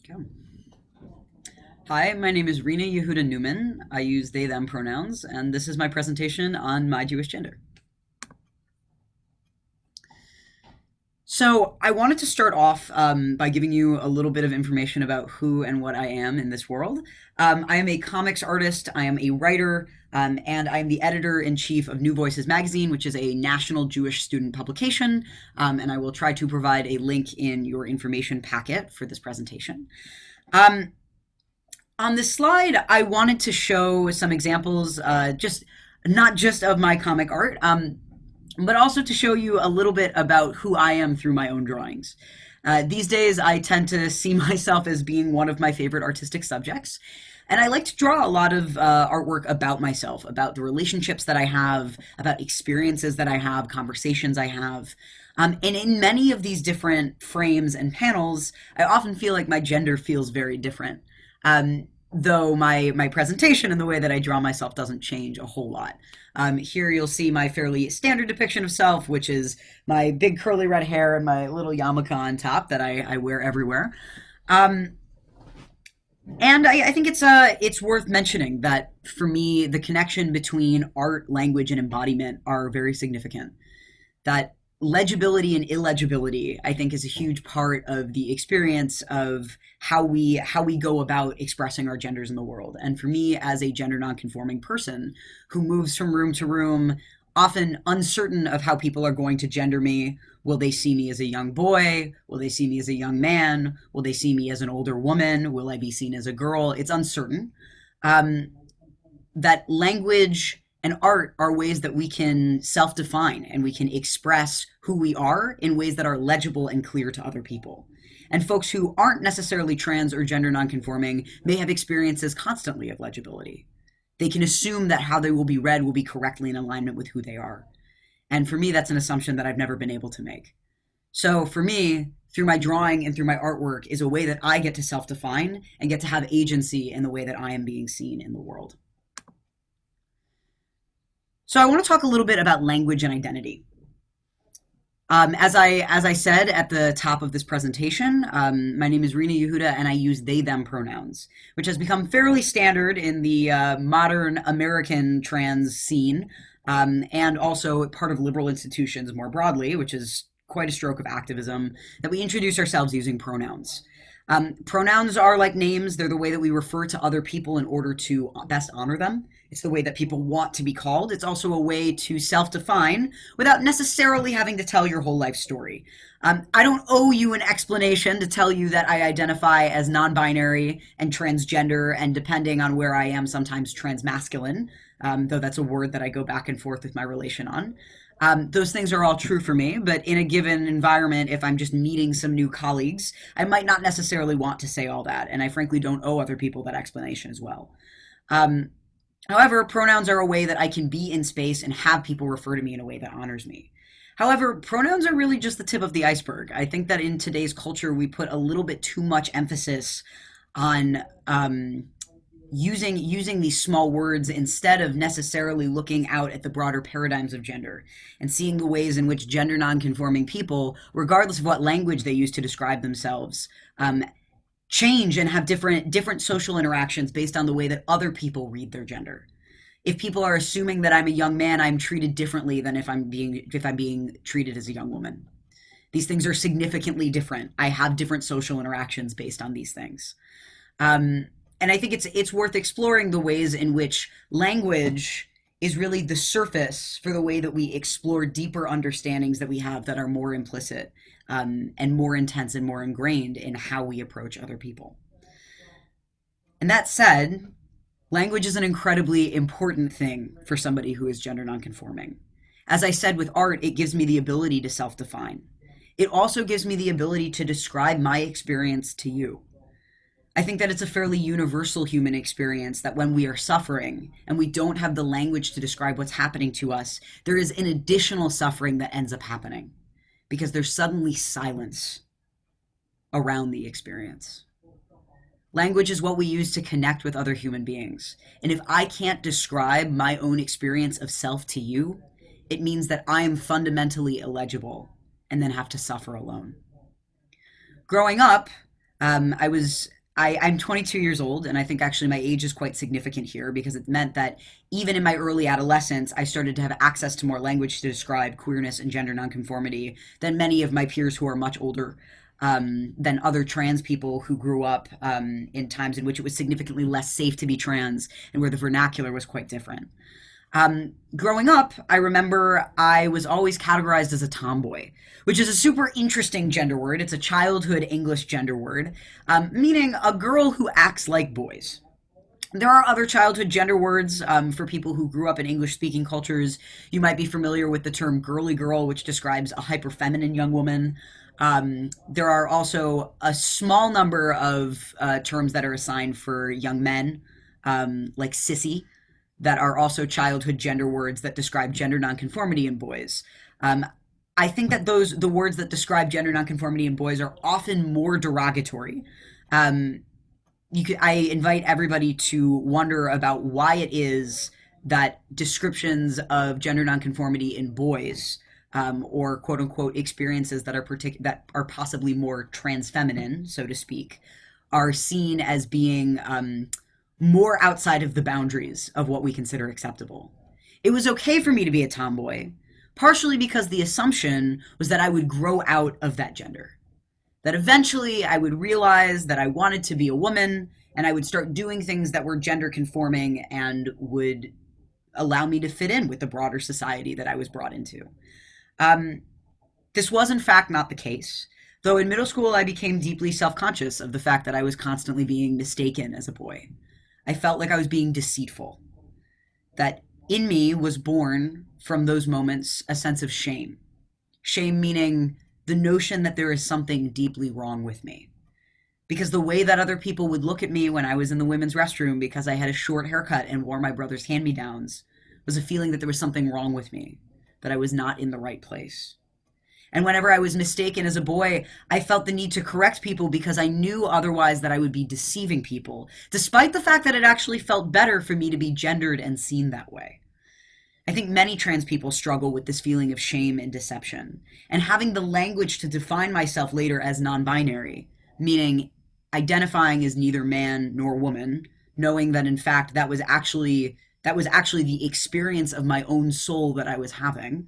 Okay. Hi, my name is Rena Yehuda Newman. I use they, them pronouns, and this is my presentation on my Jewish gender. So, I wanted to start off by giving you a little bit of information about who and what I am in this world. I am a comics artist, I am a writer, and I am the editor in chief of New Voices magazine, which is a national Jewish student publication. And I will try to provide a link in your information packet for this presentation. On this slide, I wanted to show some examples, just not just of my comic art, but also to show you a little bit about who I am through my own drawings. These days, I tend to see myself as being one of my favorite artistic subjects, and I like to draw a lot of artwork about myself, about the relationships that I have, about experiences that I have, conversations I have. And in many of these different frames and panels, I often feel like my gender feels very different. Though my presentation and the way that I draw myself doesn't change a whole lot. Here you'll see my fairly standard depiction of self, which is my big curly red hair and my little yarmulke on top that I wear everywhere. And I think it's worth mentioning that for me, the connection between art, language, and embodiment are very significant. That legibility and illegibility, I think, is a huge part of the experience of how we go about expressing our genders in the world. And for me, as a gender nonconforming person who moves from room to room, often uncertain of how people are going to gender me, will they see me as a young boy? Will they see me as a young man? Will they see me as an older woman? Will I be seen as a girl? It's uncertain. That language and art are ways that we can self-define and we can express who we are in ways that are legible and clear to other people. And folks who aren't necessarily trans or gender nonconforming may have experiences constantly of legibility. They can assume that how they will be read will be correctly in alignment with who they are. And for me, that's an assumption that I've never been able to make. So for me, through my drawing and through my artwork is a way that I get to self-define and get to have agency in the way that I am being seen in the world. So I want to talk a little bit about language and identity. As I said at the top of this presentation, my name is Rena Yehuda, and I use they, them pronouns, which has become fairly standard in the modern American trans scene, and also part of liberal institutions more broadly, which is quite a stroke of activism, that we introduce ourselves using pronouns. Pronouns are like names. They're the way that we refer to other people in order to best honor them. It's the way that people want to be called. It's also a way to self-define without necessarily having to tell your whole life story. I don't owe you an explanation to tell you that I identify as non-binary and transgender, and depending on where I am, sometimes transmasculine, though that's a word that I go back and forth with my relation on. Those things are all true for me, but in a given environment, if I'm just meeting some new colleagues, I might not necessarily want to say all that, and I frankly don't owe other people that explanation as well. However, pronouns are a way that I can be in space and have people refer to me in a way that honors me. However, pronouns are really just the tip of the iceberg. I think that in today's culture, we put a little bit too much emphasis on using these small words instead of necessarily looking out at the broader paradigms of gender and seeing the ways in which gender nonconforming people, regardless of what language they use to describe themselves, change and have different social interactions based on the way that other people read their gender. If people are assuming that I'm a young man, I'm treated differently than if I'm being treated as a young woman. These things are significantly different. I have different social interactions based on these things. And I think it's worth exploring the ways in which language is really the surface for the way that we explore deeper understandings that we have that are more implicit, and more intense and more ingrained in how we approach other people. And that said, language is an incredibly important thing for somebody who is gender nonconforming. As I said, with art, it gives me the ability to self-define. It also gives me the ability to describe my experience to you. I think that it's a fairly universal human experience that when we are suffering and we don't have the language to describe what's happening to us, there is an additional suffering that ends up happening because there's suddenly silence around the experience. Language is what we use to connect with other human beings. And if I can't describe my own experience of self to you, it means that I am fundamentally illegible and then have to suffer alone. Growing up, I was I'm 22 years old, and I think actually my age is quite significant here because it meant that even in my early adolescence, I started to have access to more language to describe queerness and gender nonconformity than many of my peers who are much older, than other trans people who grew up in times in which it was significantly less safe to be trans and where the vernacular was quite different. Growing up, I remember I was always categorized as a tomboy, which is a super interesting gender word. It's a childhood English gender word, meaning a girl who acts like boys. There are other childhood gender words for people who grew up in English speaking cultures. You might be familiar with the term girly girl, which describes a hyper feminine young woman. There are also a small number of terms that are assigned for young men, like sissy, that are also childhood gender words that describe gender nonconformity in boys. I think that the words that describe gender nonconformity in boys are often more derogatory. I invite everybody to wonder about why it is that descriptions of gender nonconformity in boys, or quote unquote experiences that are possibly more trans feminine, so to speak, are seen as being more outside of the boundaries of what we consider acceptable. It was okay for me to be a tomboy, partially because the assumption was that I would grow out of that gender. That eventually I would realize that I wanted to be a woman and I would start doing things that were gender conforming and would allow me to fit in with the broader society that I was brought into. This was in fact not the case, though in middle school I became deeply self-conscious of the fact that I was constantly being mistaken as a boy. I felt like I was being deceitful, that in me was born from those moments a sense of shame. Shame meaning the notion that there is something deeply wrong with me. Because the way that other people would look at me when I was in the women's restroom because I had a short haircut and wore my brother's hand-me-downs was a feeling that there was something wrong with me, that I was not in the right place. And whenever I was mistaken as a boy, I felt the need to correct people because I knew otherwise that I would be deceiving people, despite the fact that it actually felt better for me to be gendered and seen that way. I think many trans people struggle with this feeling of shame and deception, and having the language to define myself later as non-binary, meaning identifying as neither man nor woman, knowing that in fact that was actually the experience of my own soul that I was having.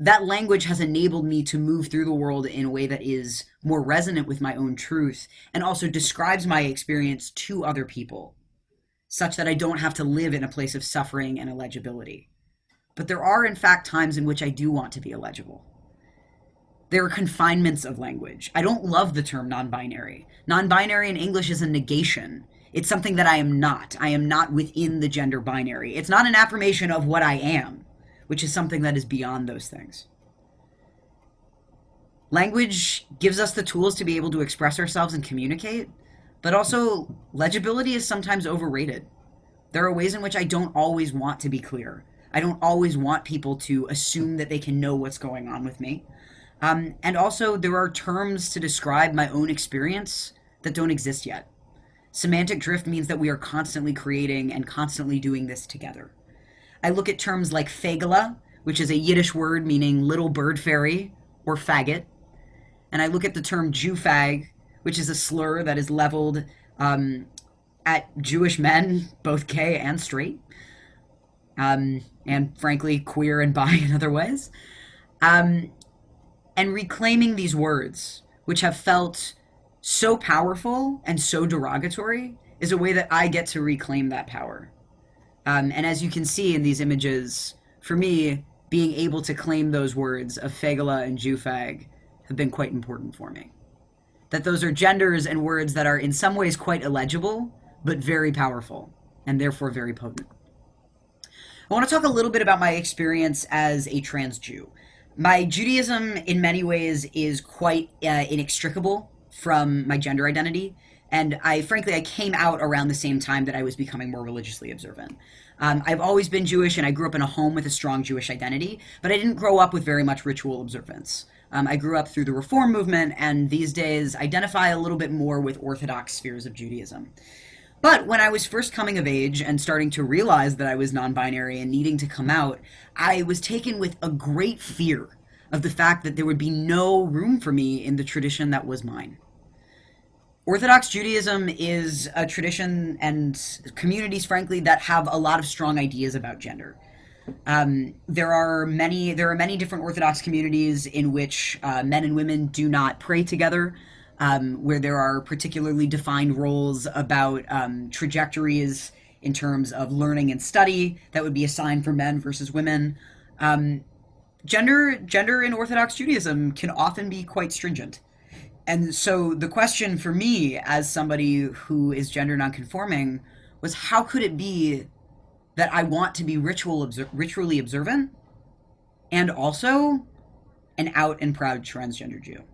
That language has enabled me to move through the world in a way that is more resonant with my own truth and also describes my experience to other people, such that I don't have to live in a place of suffering and illegibility. But there are, in fact, times in which I do want to be illegible. There are confinements of language. I don't love the term non-binary. Non-binary in English is a negation. It's something that I am not. I am not within the gender binary. It's not an affirmation of what I am, which is something that is beyond those things. Language gives us the tools to be able to express ourselves and communicate, but also legibility is sometimes overrated. There are ways in which I don't always want to be clear. I don't always want people to assume that they can know what's going on with me. And also there are terms to describe my own experience that don't exist yet. Semantic drift means that we are constantly creating and constantly doing this together. I look at terms like fagala, which is a Yiddish word meaning little bird fairy or faggot. And I look at the term Jew-fag, which is a slur that is leveled at Jewish men, both gay and straight, and frankly, queer and bi in other ways. And reclaiming these words, which have felt so powerful and so derogatory, is a way that I get to reclaim that power. And as you can see in these images, for me, being able to claim those words of fagala and Jew-fag have been quite important for me. That those are genders and words that are in some ways quite illegible, but very powerful, and therefore very potent. I want to talk a little bit about my experience as a trans Jew. My Judaism, in many ways, is quite inextricable from my gender identity. And I came out around the same time that I was becoming more religiously observant. I've always been Jewish, and I grew up in a home with a strong Jewish identity, but I didn't grow up with very much ritual observance. I grew up through the Reform movement, and these days identify a little bit more with Orthodox spheres of Judaism. But when I was first coming of age and starting to realize that I was non-binary and needing to come out, I was taken with a great fear of the fact that there would be no room for me in the tradition that was mine. Orthodox Judaism is a tradition and communities, frankly, that have a lot of strong ideas about gender. There are many different Orthodox communities in which men and women do not pray together, where there are particularly defined roles about trajectories in terms of learning and study that would be assigned for men versus women. Um, gender in Orthodox Judaism can often be quite stringent. And so the question for me, as somebody who is gender nonconforming, was how could it be that I want to be ritually observant and also an out and proud transgender Jew?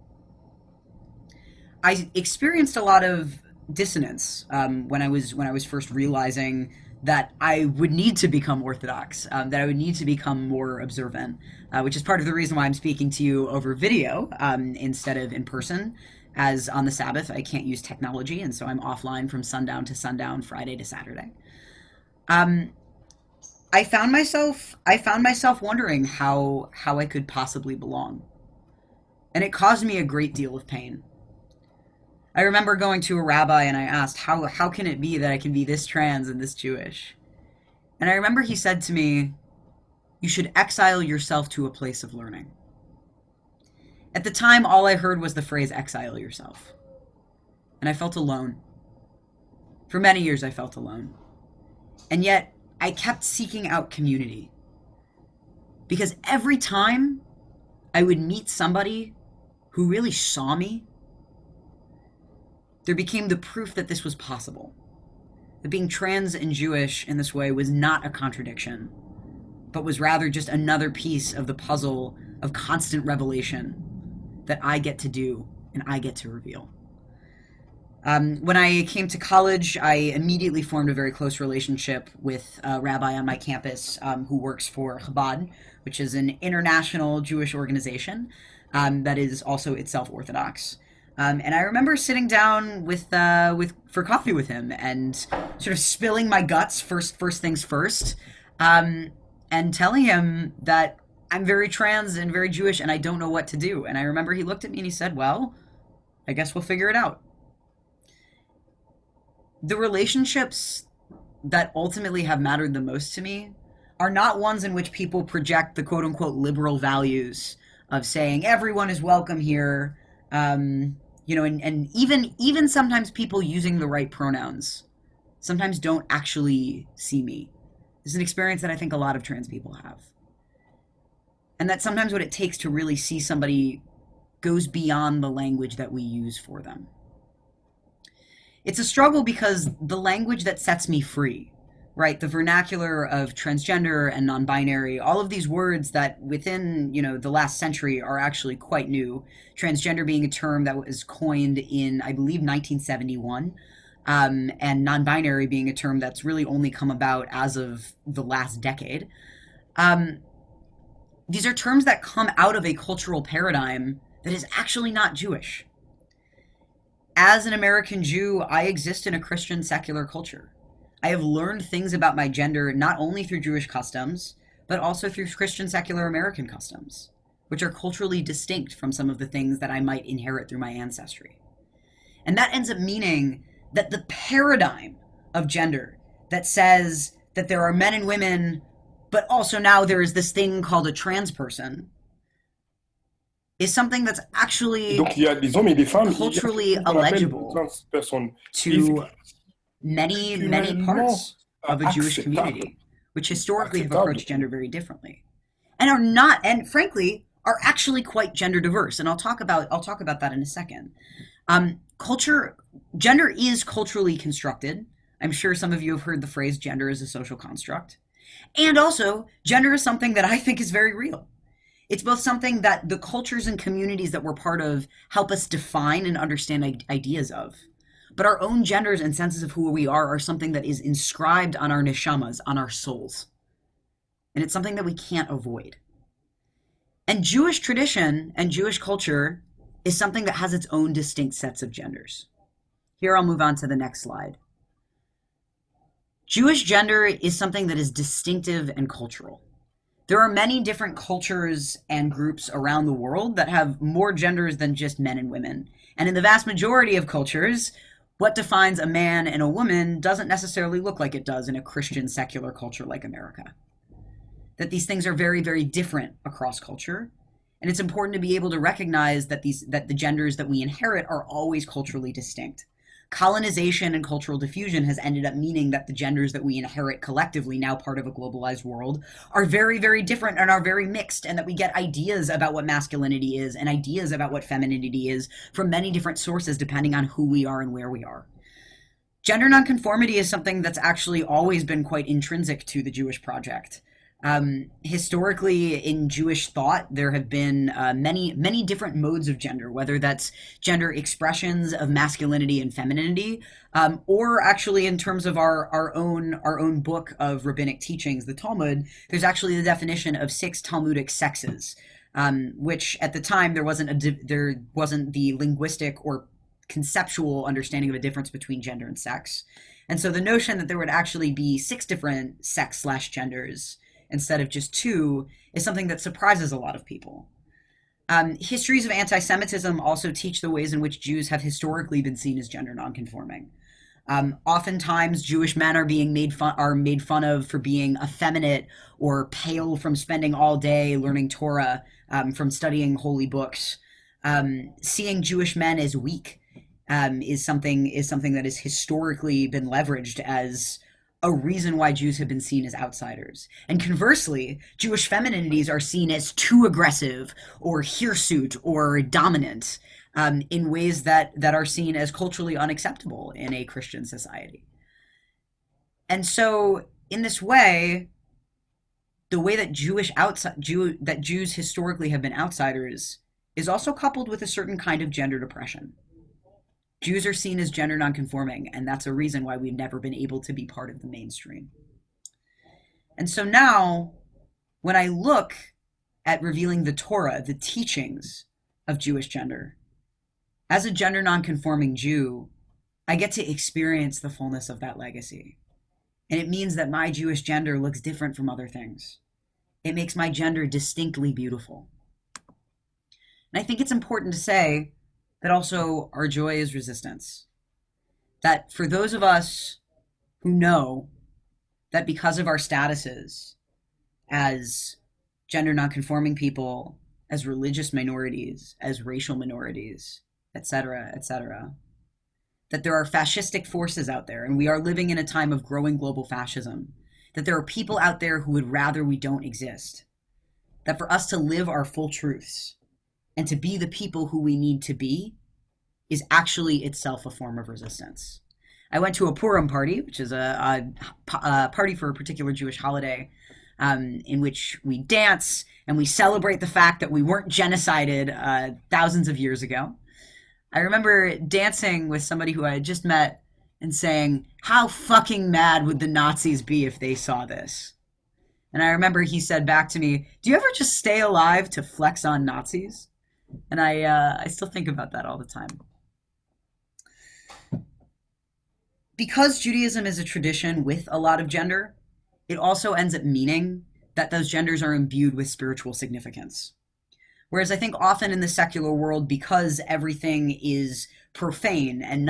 I experienced a lot of dissonance when I was first realizing that I would need to become Orthodox, that I would need to become more observant, which is part of the reason why I'm speaking to you over video instead of in person. As on the Sabbath, I can't use technology, and so I'm offline from sundown to sundown, Friday to Saturday. Um, I found myself wondering how I could possibly belong, and it caused me a great deal of pain. I remember going to a rabbi and I asked, how can it be that I can be this trans and this Jewish? And I remember he said to me, you should exile yourself to a place of learning. At the time, all I heard was the phrase exile yourself. And I felt alone. For many years, I felt alone. And yet, I kept seeking out community. Because every time I would meet somebody who really saw me, there became the proof that this was possible. That being trans and Jewish in this way was not a contradiction, but was rather just another piece of the puzzle of constant revelation that I get to do and I get to reveal. When I came to college, I immediately formed a very close relationship with a rabbi on my campus who works for Chabad, which is an international Jewish organization that is also itself Orthodox. And I remember sitting down with for coffee with him and sort of spilling my guts first things first, and telling him that I'm very trans and very Jewish and I don't know what to do. And I remember he looked at me and he said, "Well, I guess we'll figure it out." The relationships that ultimately have mattered the most to me are not ones in which people project the quote unquote liberal values of saying everyone is welcome here. And even sometimes people using the right pronouns sometimes don't actually see me. This is an experience that I think a lot of trans people have. And that sometimes what it takes to really see somebody goes beyond the language that we use for them. It's a struggle because the language that sets me free, right? The vernacular of transgender and non-binary, all of these words that within, the last century are actually quite new. Transgender being a term that was coined in, I believe, 1971, and non-binary being a term that's really only come about as of the last decade. These are terms that come out of a cultural paradigm that is actually not Jewish. As an American Jew, I exist in a Christian secular culture. I have learned things about my gender not only through Jewish customs, but also through Christian secular American customs, which are culturally distinct from some of the things that I might inherit through my ancestry. And that ends up meaning that the paradigm of gender that says that there are men and women, but also now there is this thing called a trans person, is something that's actually Donc, il y a des hommes et des femmes, il y a culturally ce qu'on appelle illegible trans personnes to many parts of a Jewish acceptable. community, which historically have Acceptable. approached gender very differently, and are not, and frankly, are actually quite gender diverse. And I'll talk about that in a second. Gender is culturally constructed. I'm sure some of you have heard the phrase "gender is a social construct," and also gender is something that I think is very real. It's both something that the cultures and communities that we're part of help us define and understand ideas of. But our own genders and senses of who we are something that is inscribed on our neshamas, on our souls. And it's something that we can't avoid. And Jewish tradition and Jewish culture is something that has its own distinct sets of genders. Here I'll move on to the next slide. Jewish gender is something that is distinctive and cultural. There are many different cultures and groups around the world that have more genders than just men and women. And in the vast majority of cultures, what defines a man and a woman doesn't necessarily look like it does in a Christian secular culture like America. That these things are very, very different across culture. And it's important to be able to recognize that the genders that we inherit are always culturally distinct. Colonization and cultural diffusion has ended up meaning that the genders that we inherit collectively, now part of a globalized world, are very, very different and are very mixed, and that we get ideas about what masculinity is and ideas about what femininity is from many different sources depending on who we are and where we are. Gender nonconformity is something that's actually always been quite intrinsic to the Jewish project. Historically, in Jewish thought, there have been many different modes of gender, whether that's gender expressions of masculinity and femininity, or actually in terms of our own book of rabbinic teachings, the Talmud. There's actually the definition of 6 Talmudic sexes, which at the time there wasn't the linguistic or conceptual understanding of a difference between gender and sex, and so the notion that there would actually be 6 different sex/genders instead of just 2 is something that surprises a lot of people. Histories of anti-Semitism also teach the ways in which Jews have historically been seen as gender nonconforming. Oftentimes, Jewish men are made fun of for being effeminate or pale from spending all day learning Torah, from studying holy books. Seeing Jewish men as weak is something that has historically been leveraged as a reason why Jews have been seen as outsiders. And conversely, Jewish femininities are seen as too aggressive or hirsute or dominant, in ways that are seen as culturally unacceptable in a Christian society. And so, in this way, the way that Jews historically have been outsiders is also coupled with a certain kind of gender depression. Jews are seen as gender nonconforming, and that's a reason why we've never been able to be part of the mainstream. And so now, when I look at revealing the Torah, the teachings of Jewish gender, as a gender nonconforming Jew, I get to experience the fullness of that legacy. And it means that my Jewish gender looks different from other things. It makes my gender distinctly beautiful. And I think it's important to say that also our joy is resistance. That for those of us who know that because of our statuses as gender nonconforming people, as religious minorities, as racial minorities, etc., that there are fascistic forces out there, and we are living in a time of growing global fascism, that there are people out there who would rather we don't exist, that for us to live our full truths and to be the people who we need to be is actually itself a form of resistance. I went to a Purim party, which is a party for a particular Jewish holiday, in which we dance and we celebrate the fact that we weren't genocided thousands of years ago. I remember dancing with somebody who I had just met and saying, how fucking mad would the Nazis be if they saw this? And I remember he said back to me, do you ever just stay alive to flex on Nazis? And I still think about that all the time. Because Judaism is a tradition with a lot of gender, it also ends up meaning that those genders are imbued with spiritual significance. Whereas I think often in the secular world, because everything is profane and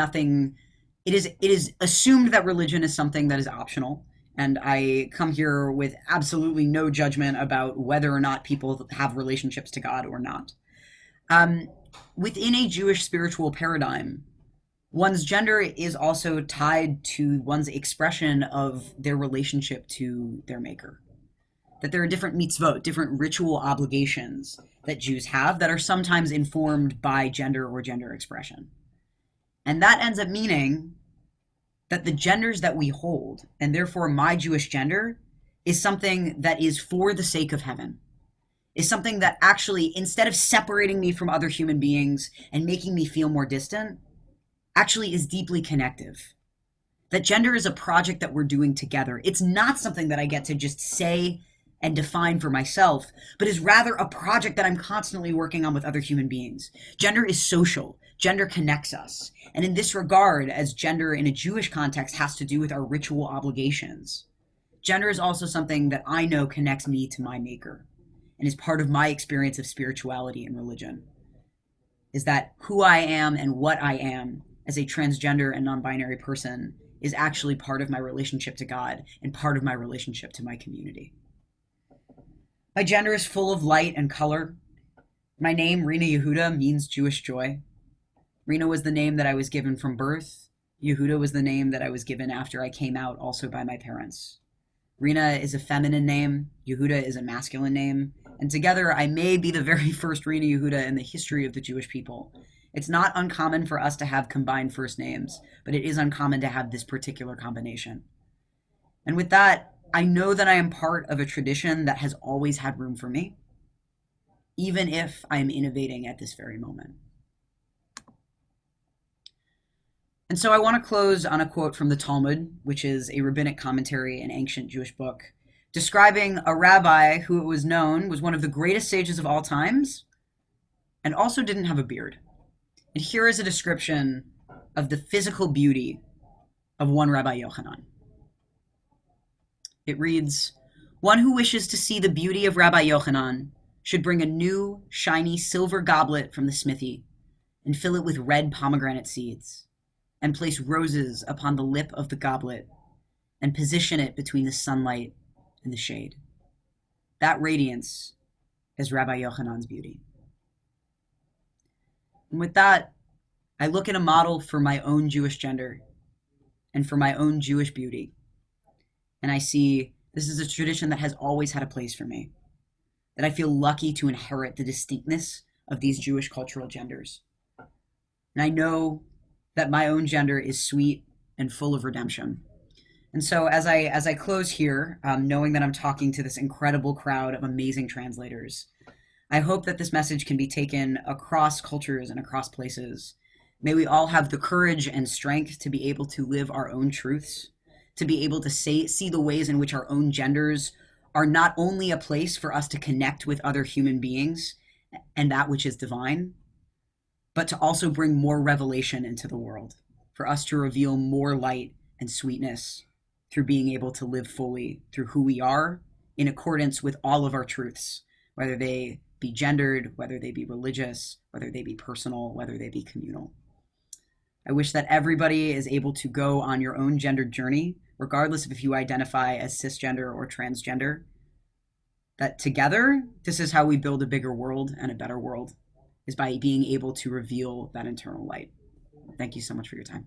it is assumed that religion is something that is optional. And I come here with absolutely no judgment about whether or not people have relationships to God or not. Within a Jewish spiritual paradigm, one's gender is also tied to one's expression of their relationship to their maker. That there are different mitzvot, different ritual obligations that Jews have that are sometimes informed by gender or gender expression. And that ends up meaning that the genders that we hold, and therefore my Jewish gender, is something that is for the sake of heaven. Is something that actually, instead of separating me from other human beings and making me feel more distant, actually is deeply connective. That gender is a project that we're doing together. It's not something that I get to just say and define for myself, but is rather a project that I'm constantly working on with other human beings. Gender is social. Gender connects us. And in this regard, as gender in a Jewish context has to do with our ritual obligations, Gender is also something that I know connects me to my maker and is part of my experience of spirituality and religion. Is that who I am and what I am as a transgender and non-binary person is actually part of my relationship to God and part of my relationship to my community. My gender is full of light and color. My name, Rena Yehuda, means Jewish joy. Rena was the name that I was given from birth. Yehuda was the name that I was given after I came out, also by my parents. Rena is a feminine name. Yehuda is a masculine name. And together, I may be the very first Rena Yehuda in the history of the Jewish people. It's not uncommon for us to have combined first names, but it is uncommon to have this particular combination. And with that, I know that I am part of a tradition that has always had room for me, even if I am innovating at this very moment. And so I want to close on a quote from the Talmud, which is a rabbinic commentary, an ancient Jewish book, describing a rabbi who, it was known, was one of the greatest sages of all times and also didn't have a beard. And here is a description of the physical beauty of one Rabbi Yochanan. It reads, "One who wishes to see the beauty of Rabbi Yochanan should bring a new, shiny silver goblet from the smithy and fill it with red pomegranate seeds, and place roses upon the lip of the goblet and position it between the sunlight and the shade. That radiance is Rabbi Yochanan's beauty." And with that, I look at a model for my own Jewish gender and for my own Jewish beauty. And I see this is a tradition that has always had a place for me, that I feel lucky to inherit the distinctness of these Jewish cultural genders. And I know that my own gender is sweet and full of redemption. And so as I close here, knowing that I'm talking to this incredible crowd of amazing translators, I hope that this message can be taken across cultures and across places. May we all have the courage and strength to be able to live our own truths, to be able to see the ways in which our own genders are not only a place for us to connect with other human beings and that which is divine, but to also bring more revelation into the world, for us to reveal more light and sweetness through being able to live fully through who we are in accordance with all of our truths, whether they be gendered, whether they be religious, whether they be personal, whether they be communal. I wish that everybody is able to go on your own gendered journey, regardless of if you identify as cisgender or transgender, that together, this is how we build a bigger world and a better world, is by being able to reveal that internal light. Thank you so much for your time.